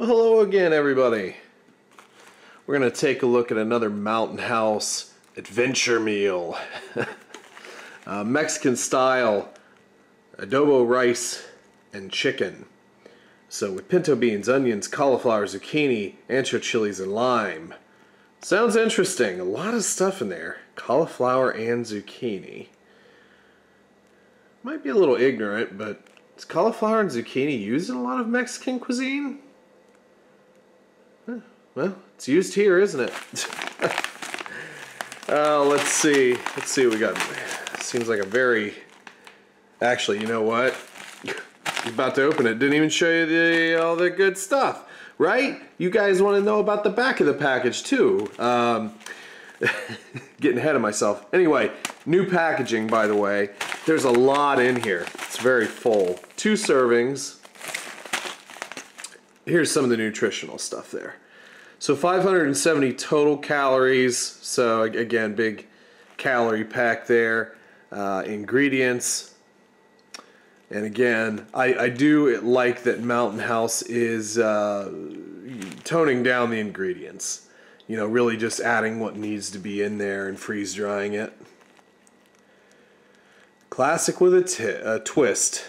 Well, hello again, everybody. We're going to take a look at another Mountain House adventure meal. Mexican style adobo rice and chicken. So with pinto beans, onions, cauliflower, zucchini, ancho chilies, and lime. Sounds interesting. A lot of stuff in there. Cauliflower and zucchini. Might be a little ignorant, but is cauliflower and zucchini used in a lot of Mexican cuisine? Well, it's used here, isn't it? Let's see what we got. Seems like a very... Actually, you know what? I was about to open it. Didn't even show you all the good stuff, right? You guys want to know about the back of the package too. Getting ahead of myself. Anyway, new packaging, by the way. There's a lot in here. It's very full. 2 servings. Here's some of the nutritional stuff there. So 570 total calories. So again, big calorie pack there. Ingredients. And again, I do like that Mountain House is toning down the ingredients. You know, really just adding what needs to be in there and freeze drying it. Classic with a twist.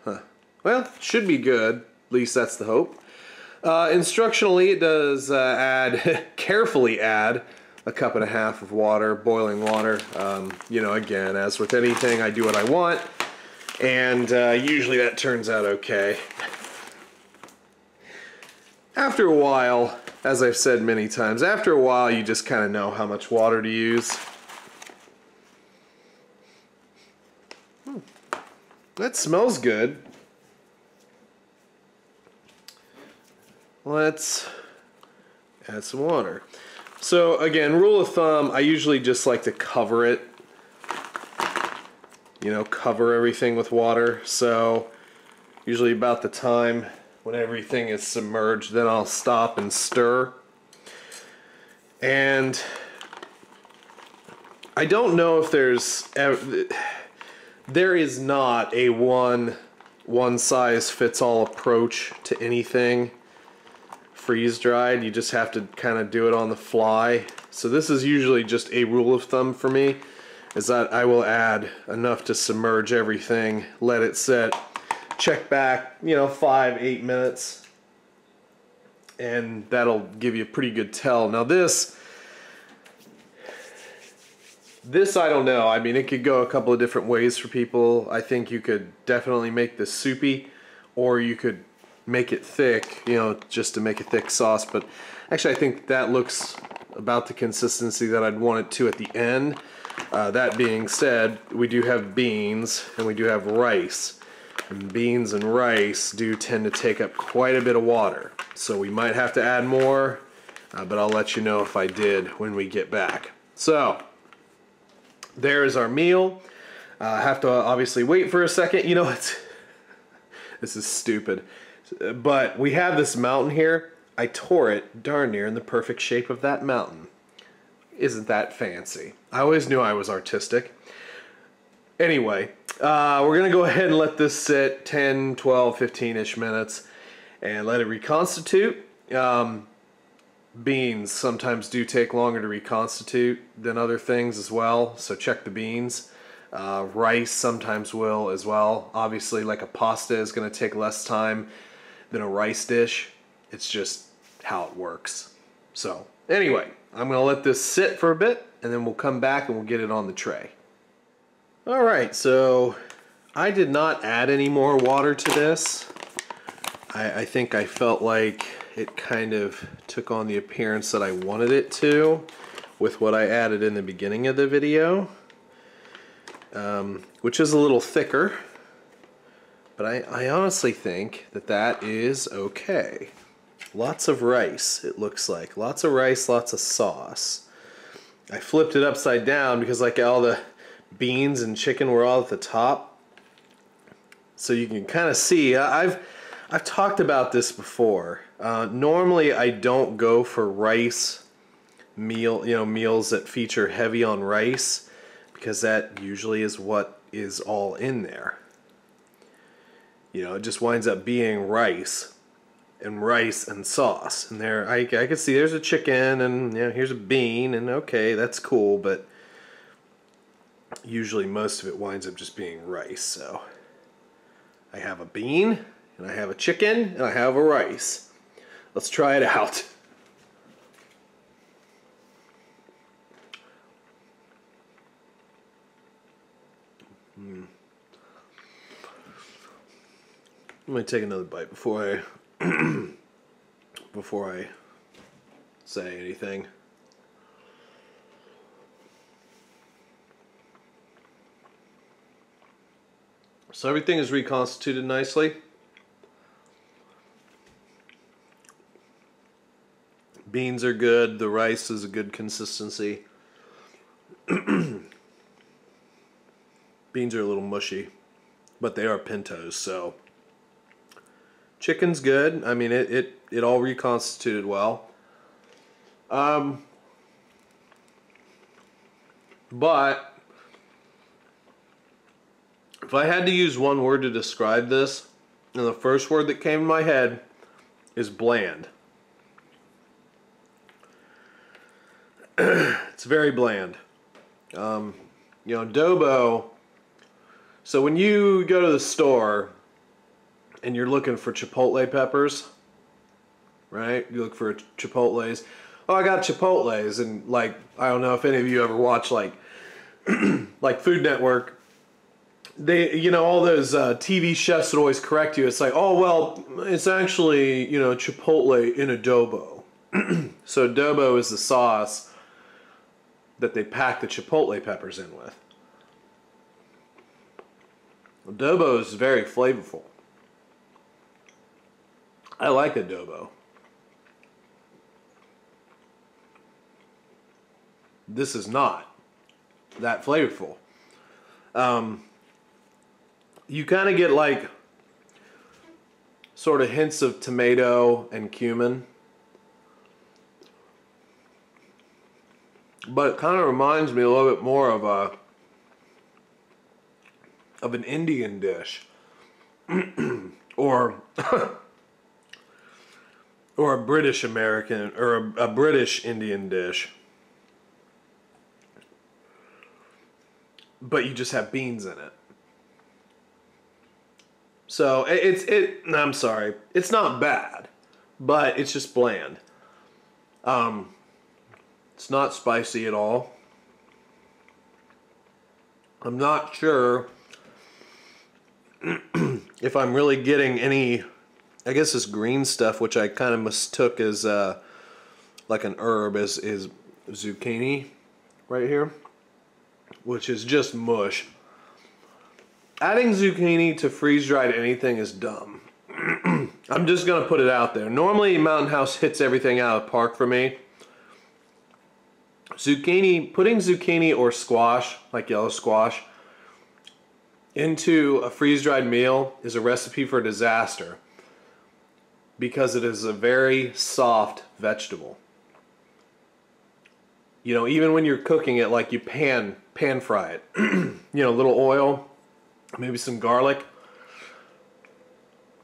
Huh. Well, should be good. At least that's the hope. Instructionally, it does carefully add a 1.5 cups of water, boiling water. You know, again, as with anything, I do what I want, and usually that turns out okay. After a while, as I've said many times, after a while you just kind of know how much water to use. That smells good. Let's add some water. So again, rule of thumb, I usually just like to cover it. You know, cover everything with water. So usually about the time when everything is submerged, then I'll stop and stir. And I don't know if there is not a one size fits all approach to anything freeze dried. You just have to kind of do it on the fly. So this is usually just a rule of thumb for me, is that I will add enough to submerge everything, let it sit, check back, you know, 5-8 minutes, and that'll give you a pretty good tell. Now this I don't know. I mean, it could go a couple of different ways for people. I think you could definitely make this soupy, or you could make it thick, you know, just to make a thick sauce. But actually I think that looks about the consistency that I'd want it to at the end. That being said, we do have beans and we do have rice, and beans and rice do tend to take up quite a bit of water, so we might have to add more, but I'll let you know if I did when we get back. So there's our meal. Have to obviously wait for a second. You know, this is stupid. But we have this mountain here. I tore it darn near in the perfect shape of that mountain. Isn't that fancy? I always knew I was artistic. Anyway, we're going to go ahead and let this sit 10, 12, 15-ish minutes and let it reconstitute. Beans sometimes do take longer to reconstitute than other things as well, so check the beans. Rice sometimes will as well. Obviously, like a pasta is going to take less time than a rice dish. It's just how it works. So anyway, I'm going to let this sit for a bit, and then we'll come back and we'll get it on the tray. Alright, so I did not add any more water to this. I think I felt like it kind of took on the appearance that I wanted it to with what I added in the beginning of the video, which is a little thicker. But I honestly think that that is okay. Lots of rice, it looks like. Lots of rice, lots of sauce. I flipped it upside down because like all the beans and chicken were all at the top. So you can kind of see, I've talked about this before. Normally I don't go for rice meals that feature heavy on rice, because that usually is what is all in there. You know, it just winds up being rice and sauce. And there, I can see there's a chicken, and you know, here's a bean, and okay, that's cool, but usually most of it winds up just being rice. So I have a bean, and I have a chicken, and I have a rice. Let's try it out. Let me take another bite before I say anything. So everything is reconstituted nicely. Beans are good. The rice is a good consistency. Beans are a little mushy, but they are pintos, so chicken's good. I mean, it all reconstituted well. But if I had to use one word to describe this, and the first word that came to my head is bland. It's very bland. You know, adobo. So when you go to the store and you're looking for chipotle peppers, right? You look for chipotles. Oh, I got chipotles, and like, I don't know if any of you ever watch like like Food Network. They, you know, all those TV chefs would always correct you. It's like, oh well, it's actually, you know, chipotle in adobo. So adobo is the sauce that they pack the chipotle peppers in with. Adobo is very flavorful. I like adobo. This is not that flavorful. You kind of get like sort of hints of tomato and cumin, but it kind of reminds me a little bit more of an Indian dish, or or a British American, or a British Indian dish, but you just have beans in it. So I'm sorry, it's not bad, but it's just bland. It's not spicy at all. I'm not sure if I'm really getting any, I guess this green stuff, which I kind of mistook as like an herb, is zucchini right here, which is just mush. Adding zucchini to freeze-dried anything is dumb. I'm just gonna put it out there. Normally Mountain House hits everything out of the park for me. Putting zucchini or squash, like yellow squash, into a freeze-dried meal is a recipe for disaster, because it is a very soft vegetable. You know, even when you're cooking it, like you pan fry it, you know, a little oil, maybe some garlic.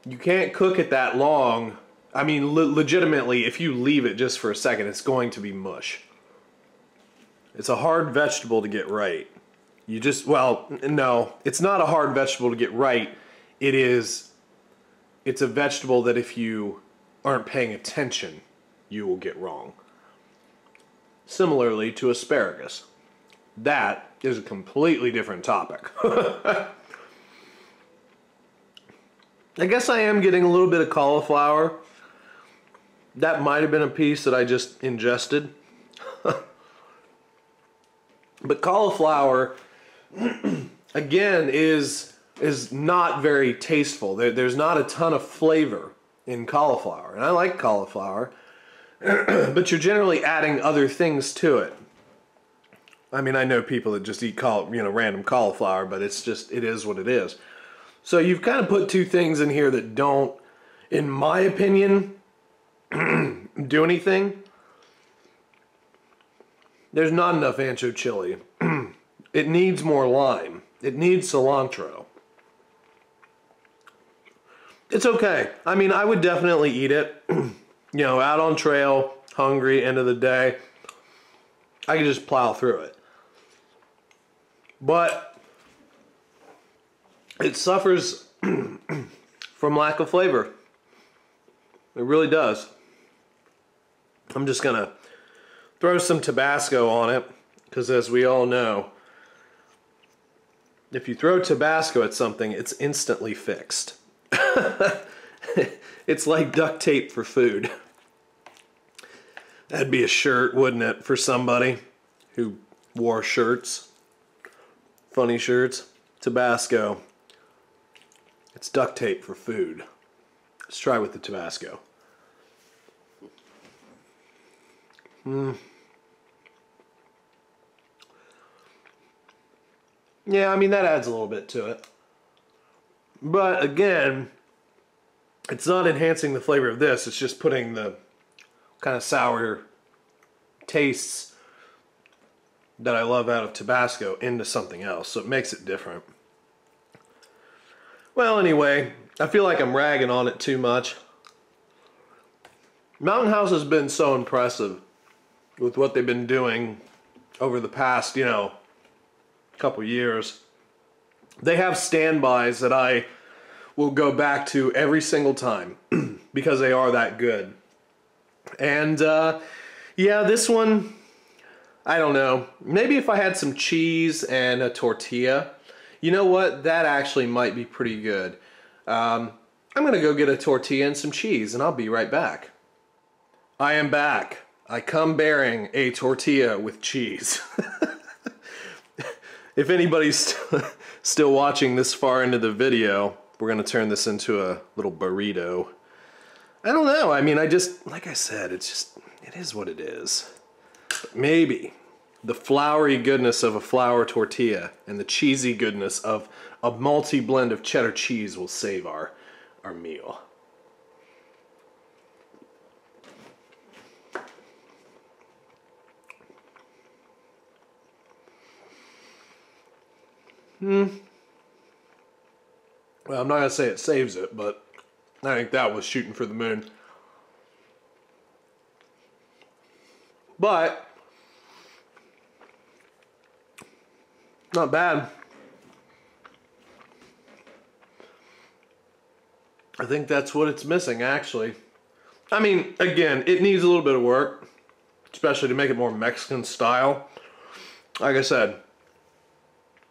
You can't cook it that long. I mean, legitimately, if you leave it just for a second, it's going to be mush. It's a hard vegetable to get right. You just, well, no, it's not a hard vegetable to get right. It's a vegetable that if you aren't paying attention, you will get wrong. Similarly to asparagus. That is a completely different topic. I guess I am getting a little bit of cauliflower. That might have been a piece that I just ingested. But cauliflower, again, is not very tasteful. There's not a ton of flavor in cauliflower. And I like cauliflower, but you're generally adding other things to it. I mean, I know people that just eat random cauliflower, but it is what it is. So you've kind of put two things in here that don't, in my opinion, do anything. There's not enough ancho chili. It needs more lime. It needs cilantro. It's okay. I mean, I would definitely eat it. You know, out on trail, hungry, end of the day. I could just plow through it. But it suffers from lack of flavor. It really does. I'm just gonna throw some Tabasco on it, because as we all know, if you throw Tabasco at something, it's instantly fixed. It's like duct tape for food. That'd be a shirt, wouldn't it, for somebody who wore shirts, funny shirts. Tabasco. It's duct tape for food. Let's try with the Tabasco. Yeah, I mean, that adds a little bit to it. But again, it's not enhancing the flavor of this, it's just putting the kind of sour tastes that I love out of Tabasco into something else, so it makes it different. Well, anyway, I feel like I'm ragging on it too much. Mountain House has been so impressive with what they've been doing over the past, you know, couple years. They have standbys that I will go back to every single time because they are that good. And yeah, this one, I don't know. Maybe if I had some cheese and a tortilla, you know what? That actually might be pretty good. I'm gonna go get a tortilla and some cheese, and I'll be right back. I am back. I come bearing a tortilla with cheese. If anybody's still watching this far into the video, we're gonna turn this into a little burrito. I don't know, I mean, like I said, it is what it is. But maybe the floury goodness of a flour tortilla and the cheesy goodness of a malty blend of cheddar cheese will save our meal. Well, I'm not gonna say it saves it, but I think that was shooting for the moon. But not bad. I think that's what it's missing, actually. I mean, again, it needs a little bit of work, especially to make it more Mexican style. Like I said,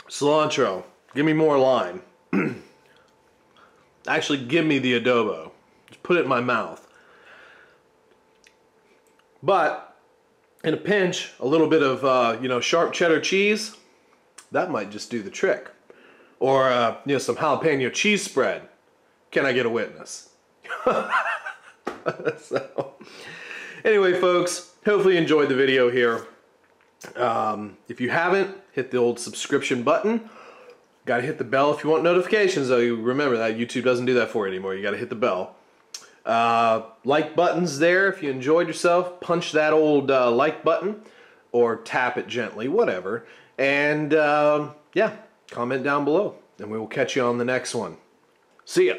cilantro, give me more lime. Actually, give me the adobo. Just put it in my mouth. But in a pinch, a little bit of you know, sharp cheddar cheese, that might just do the trick. Or you know, some jalapeno cheese spread. Can I get a witness? So, anyway, folks, hopefully you enjoyed the video here. If you haven't, hit the old subscription button. Gotta hit the bell if you want notifications, though. You remember that YouTube doesn't do that for you anymore. You gotta hit the bell. Like button's there. If you enjoyed yourself, punch that old like button or tap it gently, whatever. And yeah, comment down below, and we will catch you on the next one. See ya.